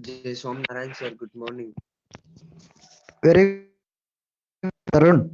Jai Narayan sir, good morning. Very Tarun.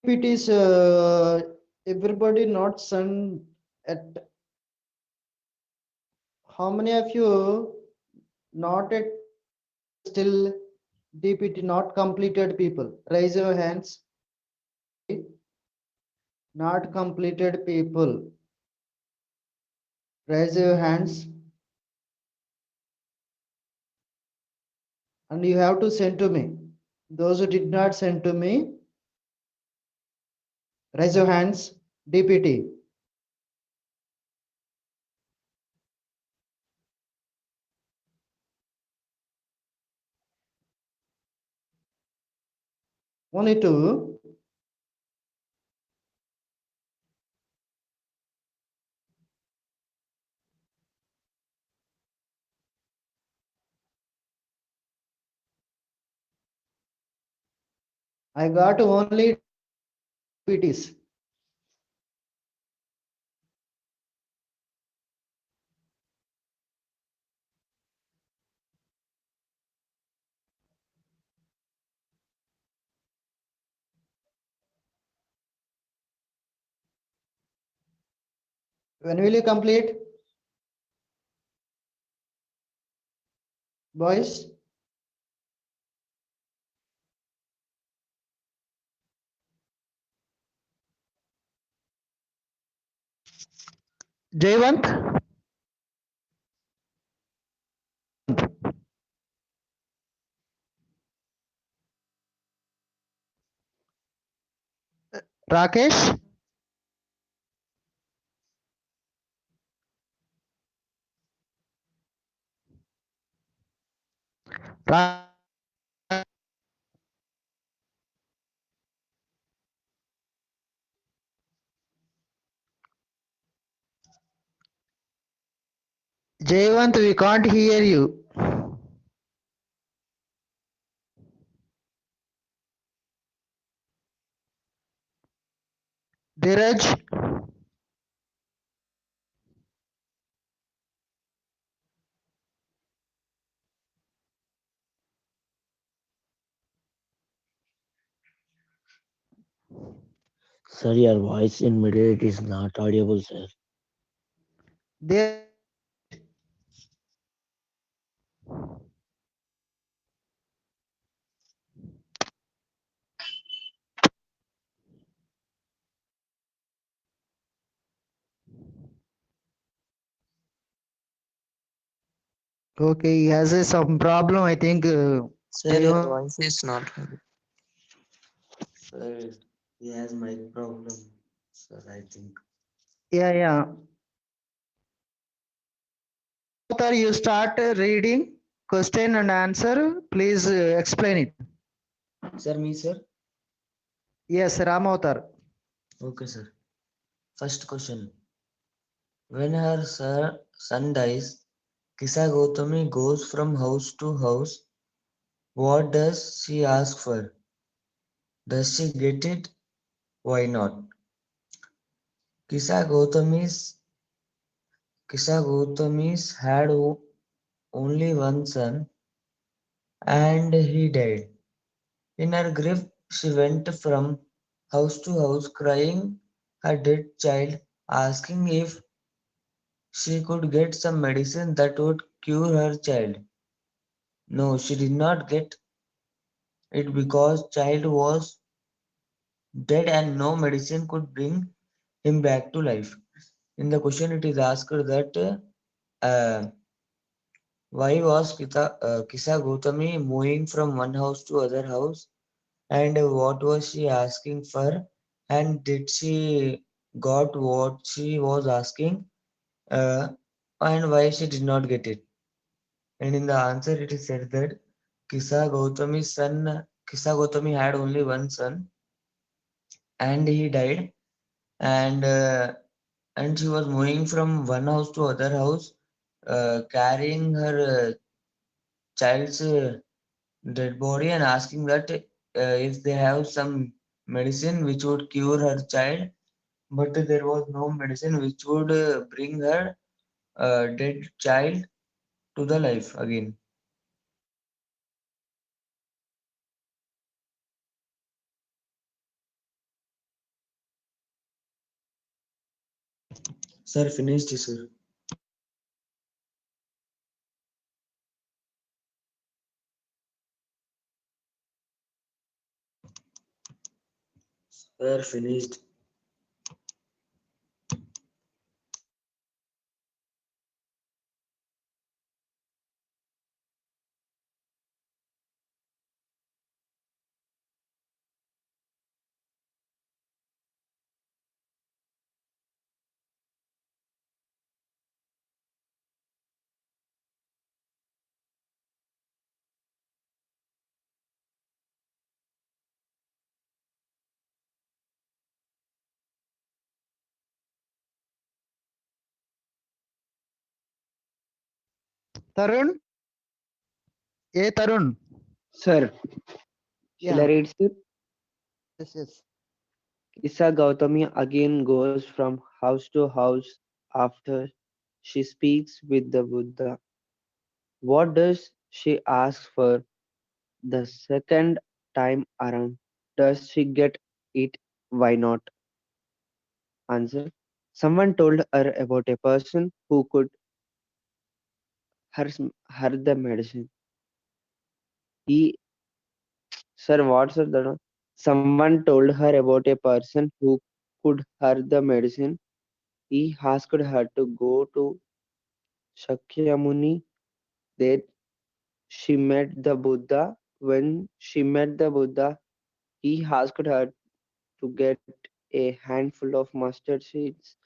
It is everybody not sent at how many of you not at still DPT not completed people? Raise your hands. Not completed people. Raise your hands. And you have to send to me. Those who did not send to me, raise your hands. DPT. Only two. I got only DPTs. When will you complete? Boys? Jayvant? Rakesh? Ra- Jayvant, we can't hear you. Dheeraj? Sir, your voice in middle is not audible, sir. There. Okay, he has some problem, I think. Sir, your voice is not heard. Sir, he has mic problem. Sir, I think. Yeah, yeah. Avatar, you start reading question and answer. Please explain it. Sir, me, sir. Yes, Ram Avatar. Okay, sir. First question. When her son dies, Kisa Gautami goes from house to house. What does she ask for? Does she get it? Why not? Kisa Gautami's Kisa Gautami's had only one son and he died. In her grief, she went from house to house crying her dead child, asking if she could get some medicine that would cure her child. No, she did not get it because child was dead and no medicine could bring him back to life. In the question, it is asked that why was Kisa Gautami moving from one house to other house, and what was she asking for, and did she got what she was asking, uh, and why she did not get it? And in the answer, it is said that Kisa Gautami had only one son, and he died, and she was moving from one house to other house, carrying her child's dead body and asking that if they have some medicine which would cure her child, but there was no medicine which would bring her dead child to the life again. Sir, finished, sir. Sir, finished. Tarun, Tarun. Sir, shall I Yeah, read, sir? yes, yes. Isa Gautami again goes from house to house after she speaks with the Buddha. What does she ask for the second time around? Does she get it? Why not? Answer. Someone told her about a person who could her, her the medicine. He, sir, what, sir? That one? Someone told her about a person who could her the medicine. He asked her to go to Shakyamuni. There she met the Buddha. When she met the Buddha, he asked her to get a handful of mustard seeds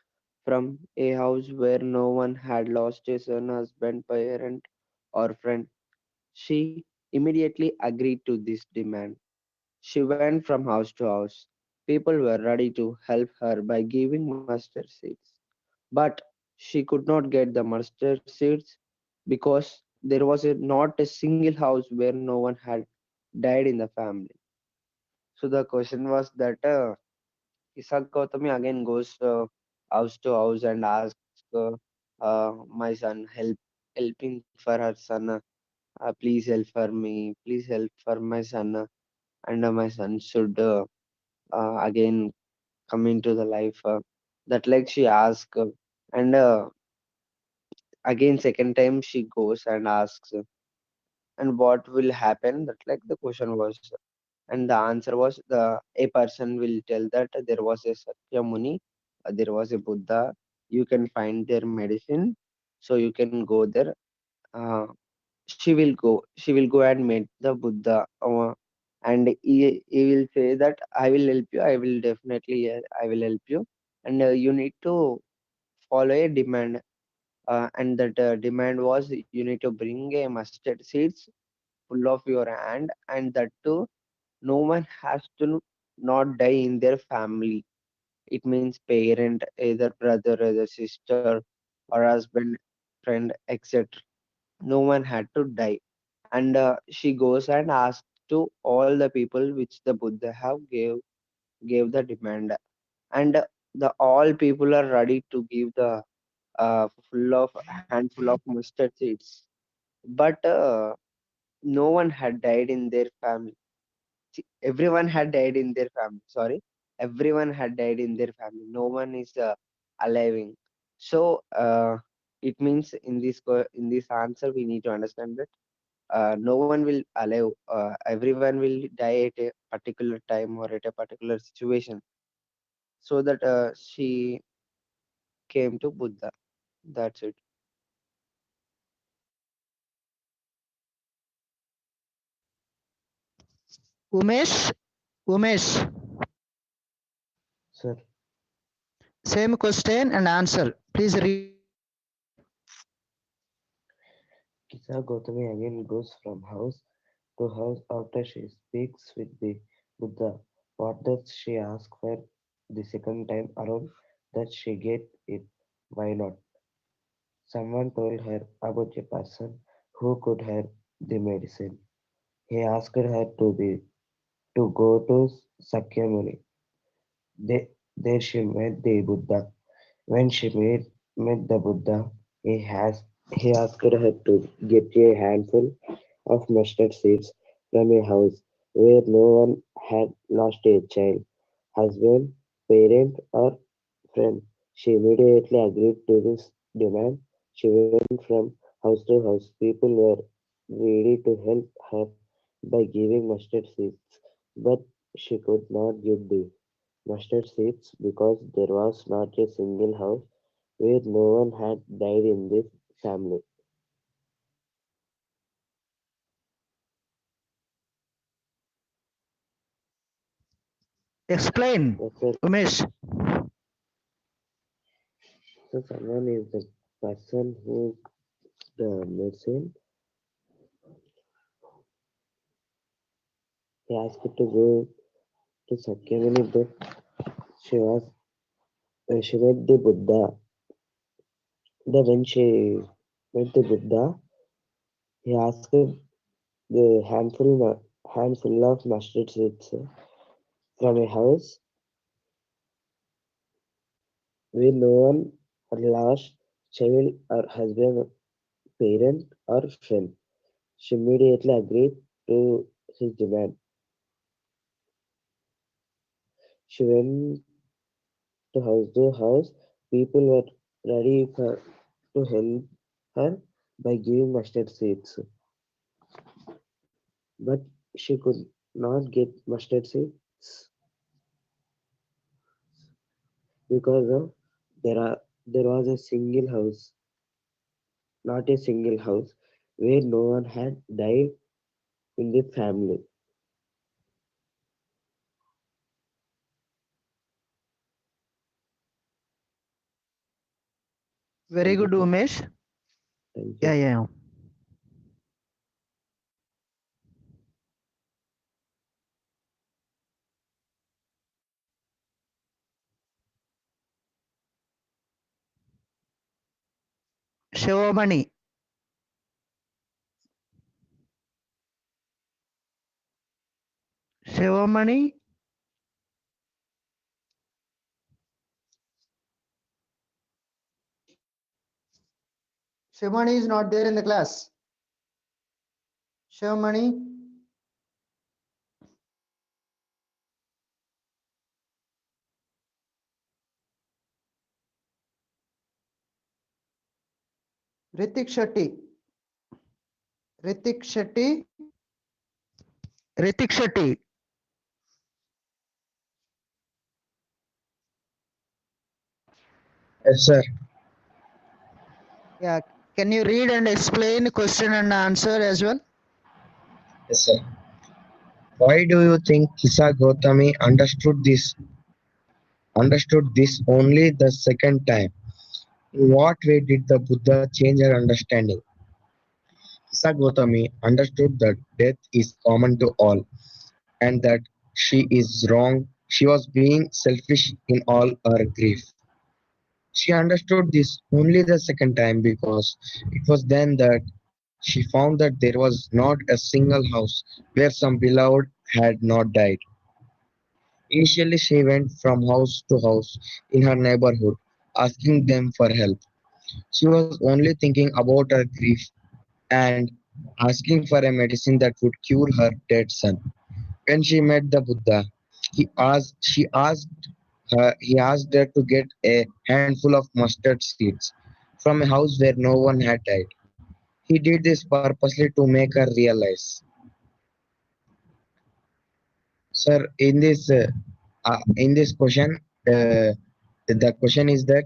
from a house where no one had lost a son, husband, parent, or friend. She immediately agreed to this demand. She went from house to house. People were ready to help her by giving mustard seeds. But she could not get the mustard seeds because there was not a single house where no one had died in the family. So the question was that Isak Gautami again goes house to house and asks my son helping for her son. Please help for me. Please help for my son. And my son should again come into the life. That like she asked, and again second time she goes and asks, and what will happen? That like the question was, and the answer was the a person will tell that there was a Sakya Muni, there was a Buddha. You can find their medicine, so you can go there. Uh, she will go and meet the Buddha, and he will say that I will help you. I will definitely I will help you, and you need to follow a demand. And that demand was you need to bring a mustard seeds full of your hand, and that too no one has to not die in their family. It means parent, either brother, either sister, or husband, friend, etc. No one had to die. And she goes and asks to all the people which the Buddha have gave the demand. And the all people are ready to give the full of handful of mustard seeds. But no one had died in their family. Everyone had died in their family. Sorry, everyone had died in their family. No one is aliving. So it means in this in this answer we need to understand that no one will alive. Everyone will die at a particular time or at a particular situation. So that she came to Buddha. That's it. Umesh, Umesh, Sir, same question and answer. Please read. Kisa Gautami again goes from house to house after she speaks with the Buddha. What does she ask for the second time around? That she get it? Why not? Someone told her about a person who could have the medicine. He asked her to go to Sakyamuni. There she met the Buddha. When met the Buddha, he asked her to get a handful of mustard seeds from a house where no one had lost a child, husband, parent, or friend. She immediately agreed to this demand. She went from house to house. People were ready to help her by giving mustard seeds, but she could not give the mustard seeds because there was not a single house where no one had died in this family. Explain, Yes, sir. Umesh. So someone is the person who the medicine. He asked to go to Sakyamuni, but she was she met the Buddha. Then when she met the Buddha, he asked the handful of mustard seeds from a house where no one had lost child or husband, parent, or friend. She immediately agreed to his demand. She went to house. People were ready to help her by giving mustard seeds, but she could not get mustard seeds because of there was a single house, not a single house, where no one had died in the family. Very Thank you, good, sir. Umesh. Thank Yeah, you. yeah. Shivamani. Shivamani. Shivamani is not there in the class. Shivamani. Ritik Shetty. Ritik Shetty. Ritik Shetty. Yes, sir. Yeah. Can you read and explain question and answer as well? Yes, sir. Why do you think Kisa Gautami understood this only the second time? In what way did the Buddha change her understanding? Kisa Gautami understood that death is common to all and that she is wrong. She was being selfish in all her grief. She understood this only the second time because it was then that she found that there was not a single house where some beloved had not died. Initially, she went from house to house in her neighborhood, asking them for help. She was only thinking about her grief and asking for a medicine that would cure her dead son. When she met the Buddha, he asked her to get a handful of mustard seeds from a house where no one had died. He did this purposely to make her realize. Sir, in this question, the question is that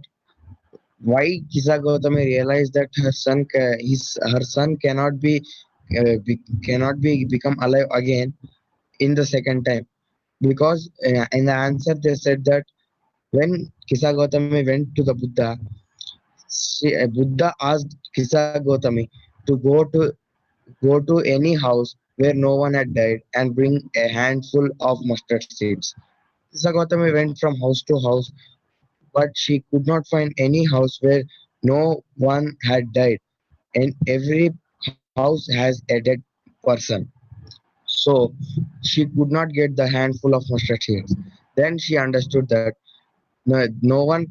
why Kisa Gautami realized that her son cannot be become alive again in the second time, because in the answer they said that when Kisa Gautami went to the Buddha, Buddha asked Kisa Gautami to go to any house where no one had died and bring a handful of mustard seeds. Kisa Gautami went from house to house, but she could not find any house where no one had died, and every house has a dead person. So she could not get the handful of mustard seeds. Then she understood that no one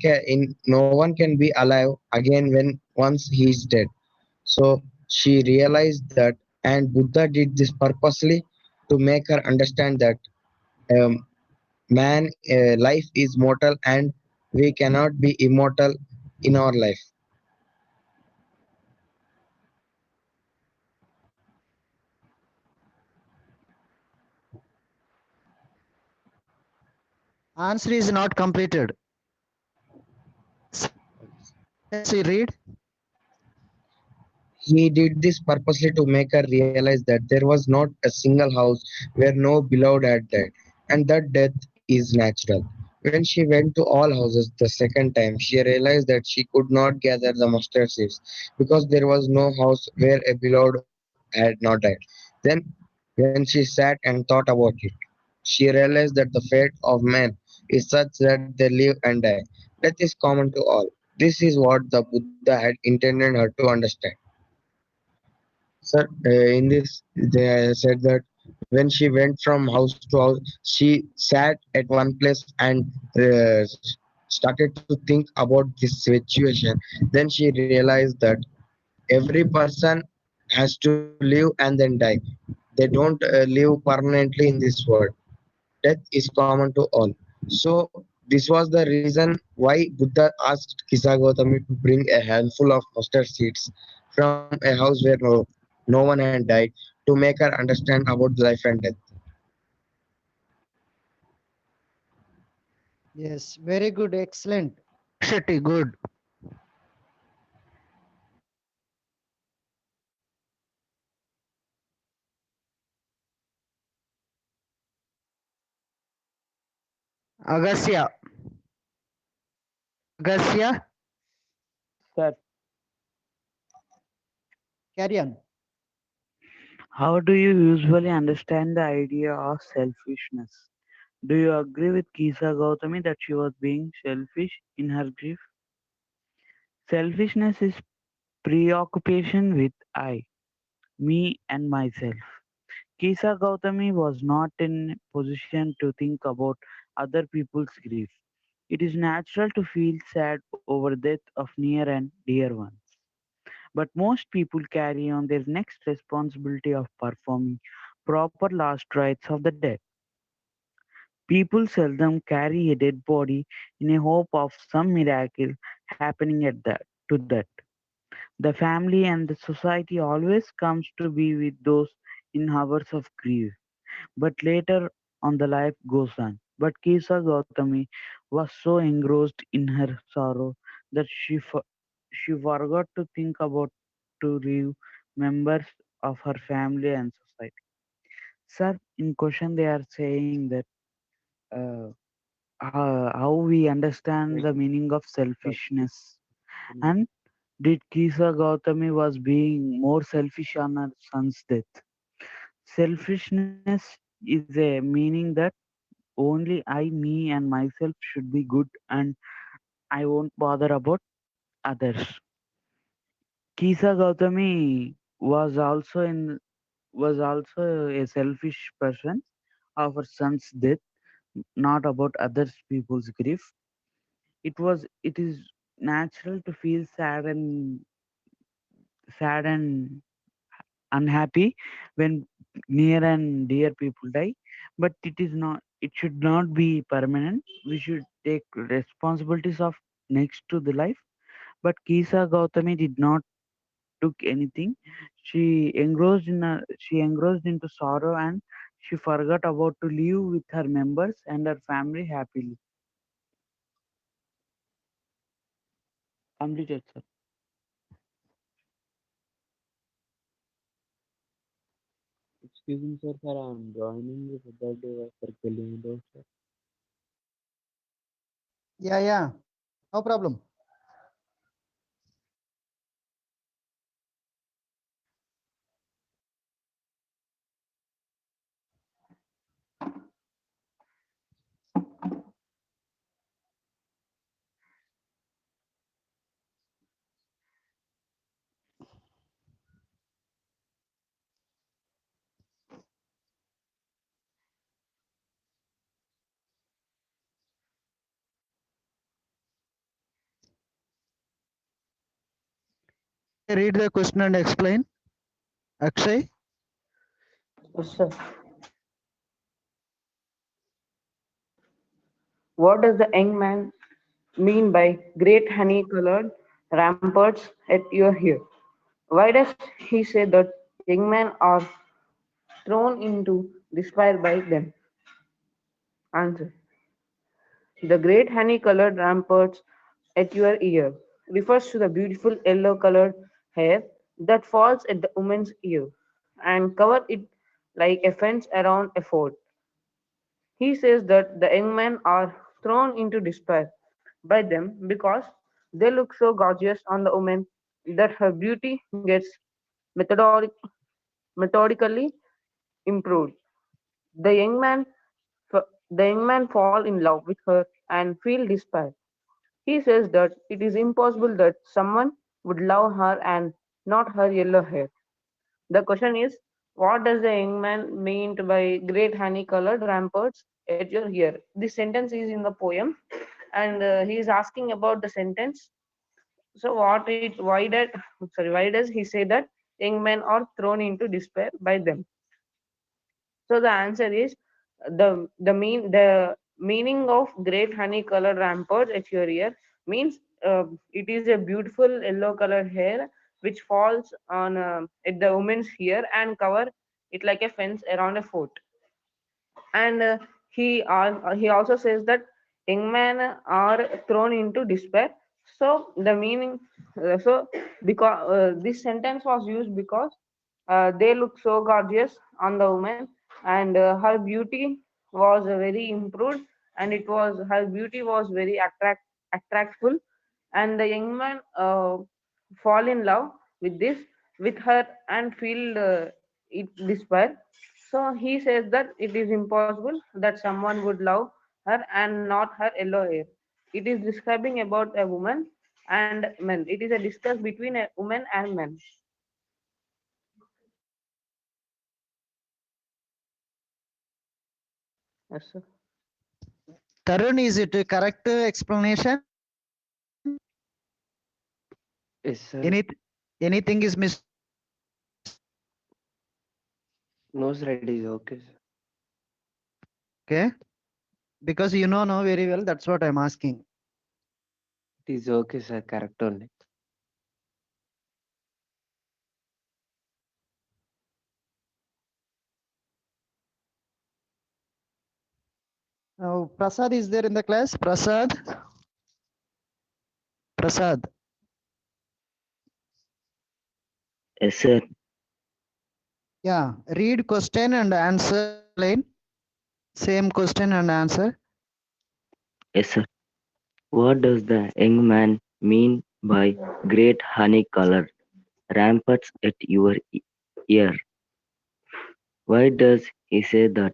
can be alive again when once he is dead. So she realized that, and Buddha did this purposely to make her understand that um, life is mortal and we cannot be immortal in our life. Answer is not completed. Let's see, read. He did this purposely to make her realize that there was not a single house where no beloved had died, and that death is natural. When she went to all houses the second time, she realized that she could not gather the mustard seeds because there was no house where a beloved had not died. Then, when she sat and thought about it, she realized that the fate of men is such that they live and die. Death is common to all. This is what the Buddha had intended her to understand. Sir, in this, they said that when she went from house to house, she sat at one place and started to think about this situation. Then she realized that every person has to live and then die. They don't live permanently in this world. Death is common to all. So this was the reason why Buddha asked Kisa Gautami to bring a handful of mustard seeds from a house where no one had died, to make her understand about life and death. Yes, very good, excellent. Shetty, good. Agastya, Agastya, Sir, carry on. How do you usually understand the idea of selfishness? Do you agree with Kisa Gautami that she was being selfish in her grief? Selfishness is preoccupation with I, me, and myself. Kisa Gautami was not in position to think about other people's grief. It is natural to feel sad over death of near and dear ones. But most people carry on their next responsibility of performing proper last rites of the dead. People seldom carry a dead body in a hope of some miracle happening to that. The family and the society always comes to be with those in hours of grief, but later on the life goes on. But Kisa Gautami was so engrossed in her sorrow that she forgot to think about to leave members of her family and society. Sir, in question they are saying that uh, how we understand the meaning of selfishness, and did Kisa Gautami was being more selfish on her son's death. Selfishness is a meaning that only I, me, and myself should be good, and I won't bother about others. Kisa Gautami was also a selfish person of her son's death, not about others people's grief. It is natural to feel sad and unhappy when near and dear people die, but it should not be permanent. We should take responsibilities of next to the life. But Kisa Gautami did not took anything. She engrossed into sorrow, and she forgot about to live with her members and her family happily. Completed, sir. Excuse me, sir, I'm joining you for that day for killing those, sir. Yeah, no problem. Can I read the question and explain? Akshay? Yes, sir. What does the young man mean by great honey colored ramparts at your hair? Why does he say that young men are thrown into despair by them? Answer. The great honey colored ramparts at your ear refers to the beautiful yellow colored hair that falls at the woman's ear and cover it like a fence around a fort. He says that the young men are thrown into despair by them because they look so gorgeous on the woman that her beauty gets methodically improved. The young man the young man fall in love with her and feel despair. He says that it is impossible that someone would love her and not her yellow hair. The question is, what does the young man mean by great honey colored ramparts at your ear? This sentence is in the poem, and he is asking about the sentence. So, why does he say that young men are thrown into despair by them? So the answer is the meaning of great honey colored rampart at your ear means it is a beautiful yellow colored hair which falls on at the woman's ear and cover it like a fence around a fort. And he also says that young men are thrown into despair. So the meaning so because this sentence was used because they look so gorgeous on the woman, and her beauty was very improved, and it was her beauty was very attractful, and the young man fall in love with this with her and feel it despair. So he says that it is impossible that someone would love her and not her yellow hair. It is describing about a woman and men. It is a discuss between a woman and men. Yes, sir. Tarun, is it a correct explanation? Yes, sir. Any, anything is missing? No, sir, it is okay, sir. Okay. Because you know no very well, that's what I'm asking. It is okay, sir. Correct only. Now, Prasad is there in the class? Prasad? Prasad. Yes, sir. Yeah. Read question and answer. Explain. Same question and answer. Yes, sir. What does the young man mean by great honey-colored ramparts at your ear? Why does he say that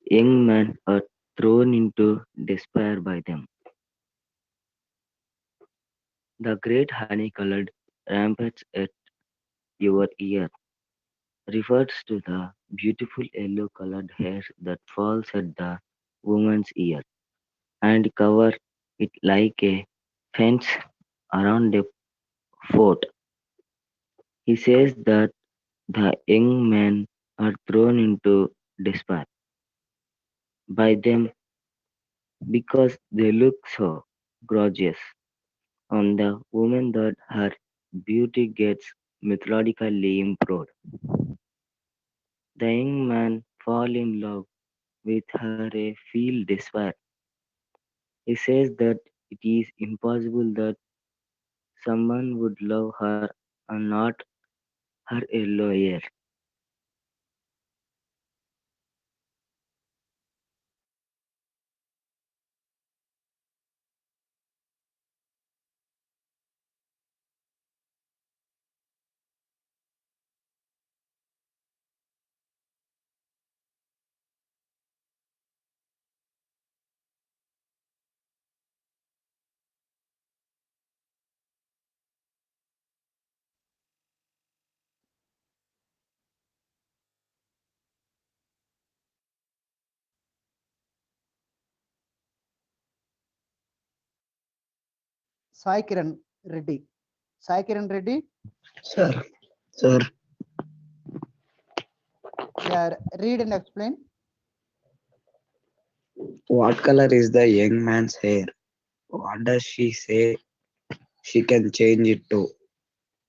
young men are thrown into despair by them? The great honey-colored ramparts at your ear refers to the beautiful yellow-colored hair that falls at the woman's ear and cover it like a fence around a fort. He says that the young men are thrown into despair by them because they look so gorgeous on the woman that her beauty gets methodically improved. The young man fall in love with her a feel despair. He says that it is impossible that someone would love her and not her yellow hair. Sai Kiran Reddy. Sai Kiran Reddy. Sir, sir, Yeah, read and explain. what color is the young man's hair? What does she say she can change it to?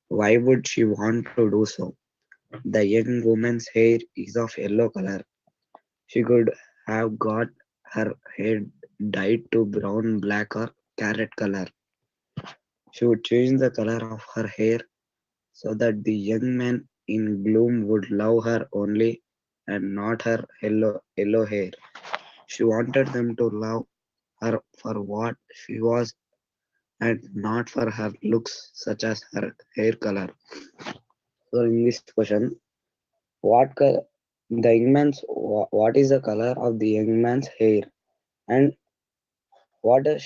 Why would she want to do so? The young woman's hair is of yellow color. She could have got her hair dyed to brown, black, or carrot color. She would change the color of her hair so that the young man in gloom would love her only and not her yellow hair. She wanted them to love her for what she was and not for her looks, such as her hair color. So, in this question, what color the young man's what is the color of the young man's hair, and what does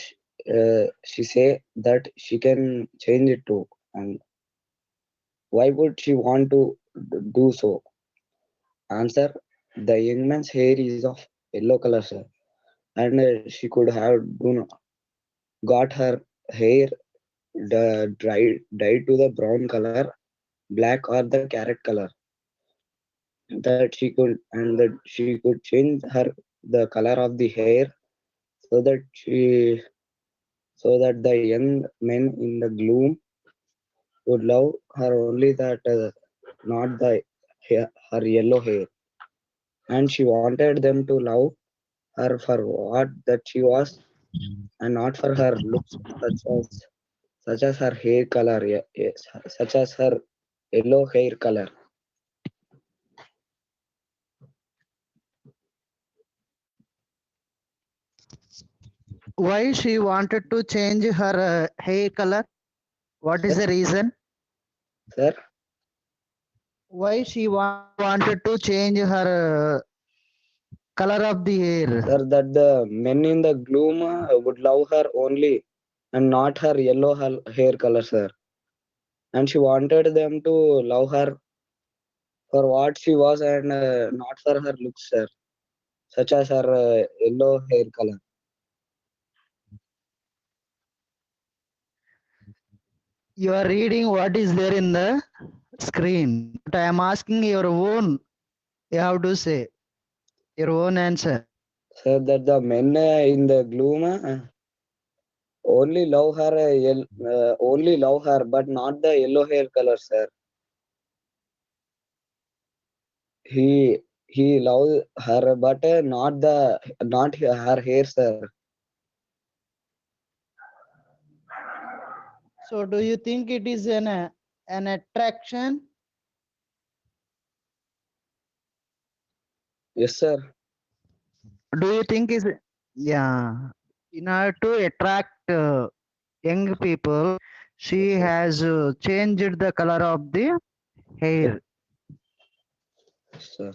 she say that she can change it to, and why would she want to do so? Answer: the young man's hair is of yellow color, sir, and she could have got her hair dyed to the brown color, black, or the carrot color. That she could change her the color of the hair so that the young men in the gloom would love her only that not her yellow hair, and she wanted them to love her for what that she was and not for her looks, such as her hair color, yes, such as her yellow hair color. Why she wanted to change her hair color? What is Sir, the reason? sir, Why she wanted to change her color of the hair? sir, that the men in the gloom would love her only and not her yellow hair color, sir. And she wanted them to love her for what she was and not for her looks, sir, such as her yellow hair color. You are reading what is there in the screen, but I am asking your own. You have to say your own answer. So that the men in the gloom only love her, but not the yellow hair color, sir. He he loves her, but not her hair, sir. So, do you think it is an attraction? Yes, sir. Do you think is yeah? In order to attract young people, she Yes, sir. has changed the color of the hair. Yes, sir.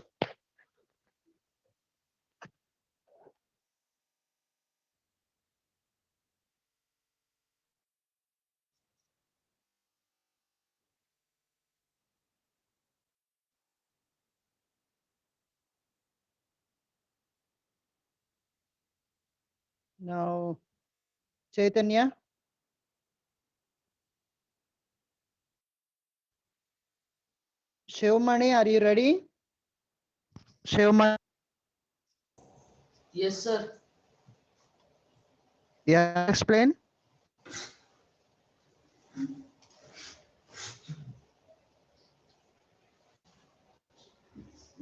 Now, Chaitanya, Shivmani, are you ready? Shivmani, Yes, sir. yeah, explain.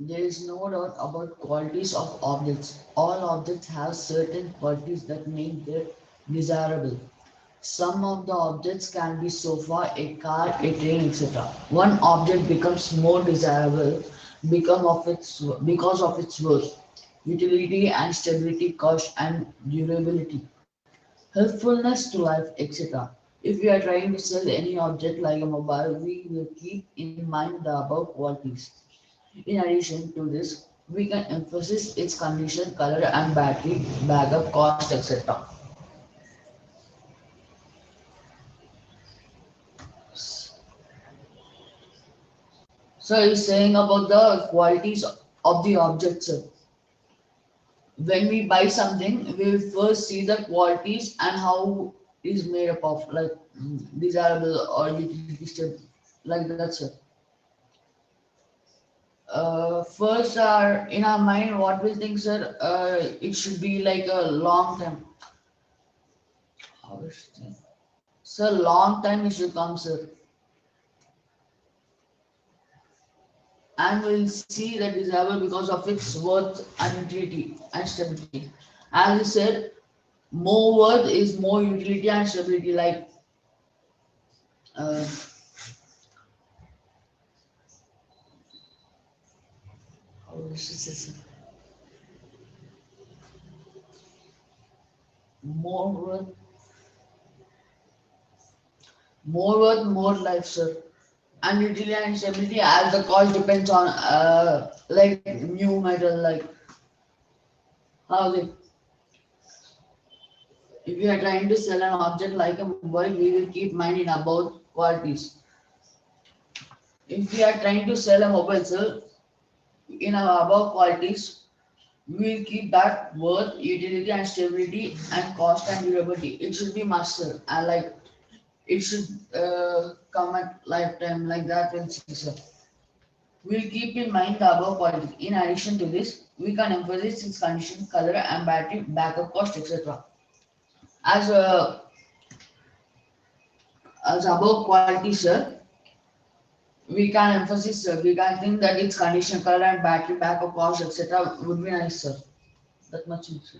There is no doubt about qualities of objects. All objects have certain qualities that make them desirable. Some of the objects can be sofa, a car, a train, etc. One object becomes more desirable because of its worth, utility and stability, cost and durability, helpfulness to life, etc. If we are trying to sell any object like a mobile, we will keep in mind the above qualities. In addition to this, we can emphasize its condition, color, and battery backup, cost, etc. So he's saying about the qualities of the object. Sir. When we buy something, we will first see the qualities and how it is made up of, like desirable or utility stable, like that. Sir. First, in our mind, what we think, sir, it should be like a long time. How is it? Sir, long time it should come, sir, and we'll see that desirable because of its worth and utility and stability. As I said, more worth is more utility and stability. Like uh, how is it, sir? More worth, more life, sir. And utility and stability as the cost depends on like new metal, like how they. If we are trying to sell an object like a mobile, we will keep mind in about qualities. If we are trying to sell a mobile, sir, in our above qualities, we will keep that worth, utility and stability and cost and durability. It should be master and like it should come at lifetime like that. We'll see, sir. We'll keep in mind the above qualities. In addition to this, we can emphasize its condition, color, and battery backup cost, etc. As as above quality, sir, we can emphasize, sir. We can think that its condition, color, and battery backup cost, etc. would be nice, sir. That much, sir.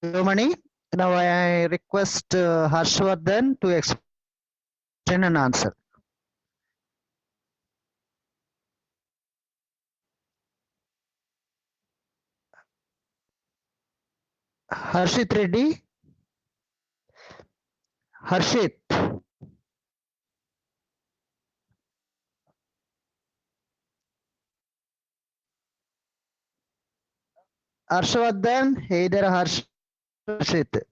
Money. Now I request Harshvardhan to explain and answer. Harshit Reddy. Harshit. Harshvardhan. Either Harshit or Harshit.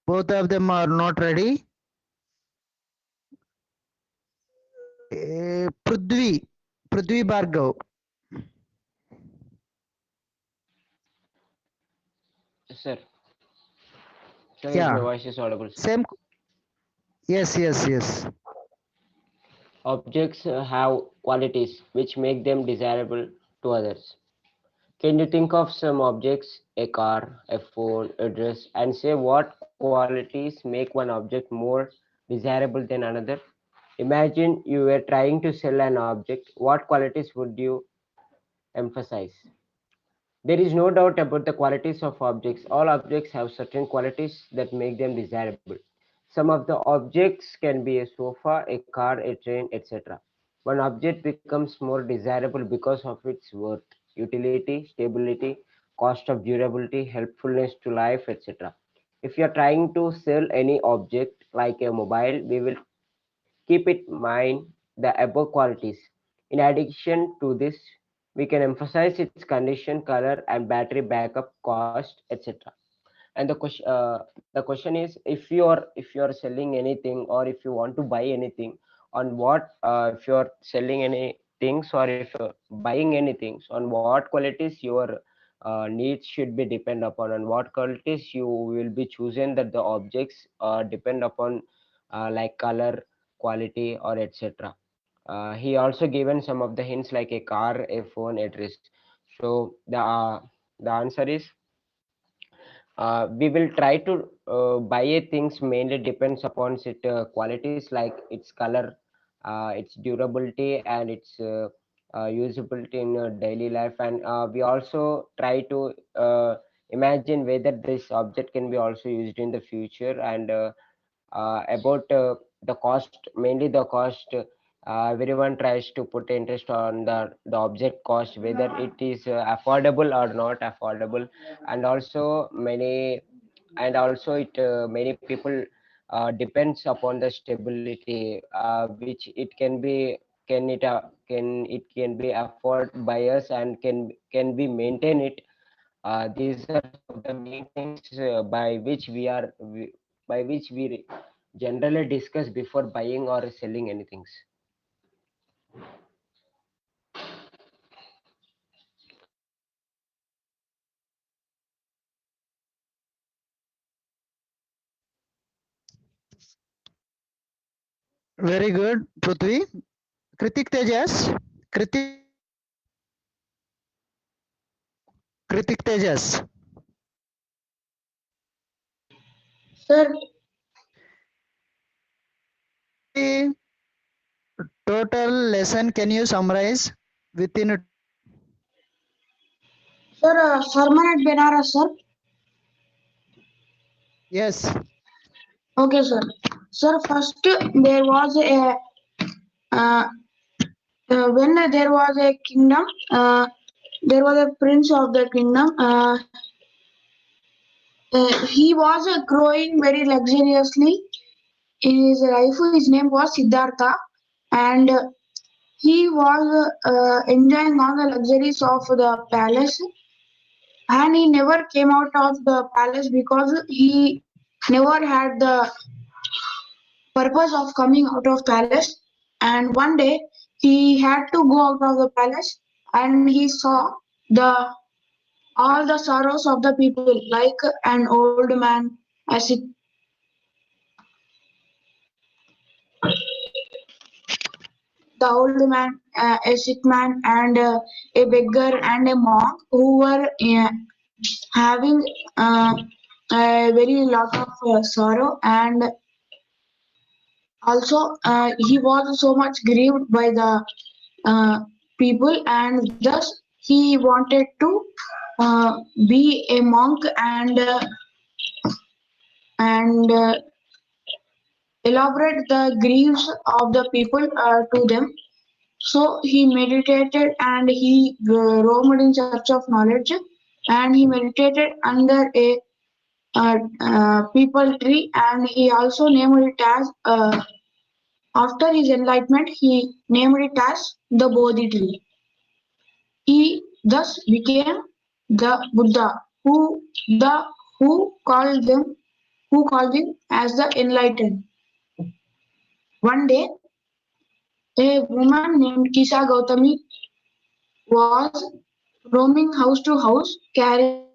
Both of them are not ready. Prithvi. Prithvi Bhargav. Sir, sir, is my Yeah. voice is audible, sir? Same. Yes, yes, yes. Objects have qualities which make them desirable to others. Can you think of some objects, a car, a phone, a dress, and say what qualities make one object more desirable than another? Imagine you were trying to sell an object. What qualities would you emphasize? There is no doubt about the qualities of objects. All objects have certain qualities that make them desirable. Some of the objects can be a sofa, a car, a train, etc. One object becomes more desirable because of its worth, utility, stability, cost of durability, helpfulness to life, etc. If you are trying to sell any object like a mobile, we will keep in mind the above qualities. In addition to this, we can emphasize its condition, color, and battery backup, cost, etc. And the question is, if you are selling anything, or if you want to buy anything, on what if you are selling any things, or if you're buying anything, so on what qualities your needs should be depend upon, and what qualities you will be choosing that the objects depend upon, like color, quality, or etc. He also given some of the hints like a car, a phone, a dress. So the answer is we will try to buy a things mainly depends upon its qualities like its color, its durability, and its usability in daily life. And we also try to imagine whether this object can be also used in the future. And about the cost, mainly the cost, everyone tries to put interest on the object cost, whether it is affordable or not affordable. And also many, and also it many people depends upon the stability, which it can be, can be afford by us and can be maintain it. These are some of the main things by which we generally discuss before buying or selling anything. Very good, Prithvi. Kritik Tejas. Kritik Kritik Tejas. Sir, The total lesson can you summarize within Harman at Benares, sir. yes. Okay, sir. Sir, first there was a uh, when there was a kingdom. There was a prince of the kingdom. He was growing very luxuriously in his life. His name was Siddhartha, and he was enjoying all the luxuries of the palace. And he never came out of the palace because he never had the purpose of coming out of palace. And one day he had to go out of the palace, and he saw the all the sorrows of the people, like an old man, a sick, the old man, a sick man, and a beggar and a monk who were having a very lot of sorrow. And also he was so much grieved by the uh, people, and thus he wanted to be a monk and elaborate the griefs of the people to them. So he meditated and he roamed in search of knowledge, and he meditated under a people tree, and he also named it as after his enlightenment he named it as the Bodhi tree. He thus became the Buddha, the who called them who called him as the enlightened. One day, a woman named Kisa Gautami was roaming house to house carrying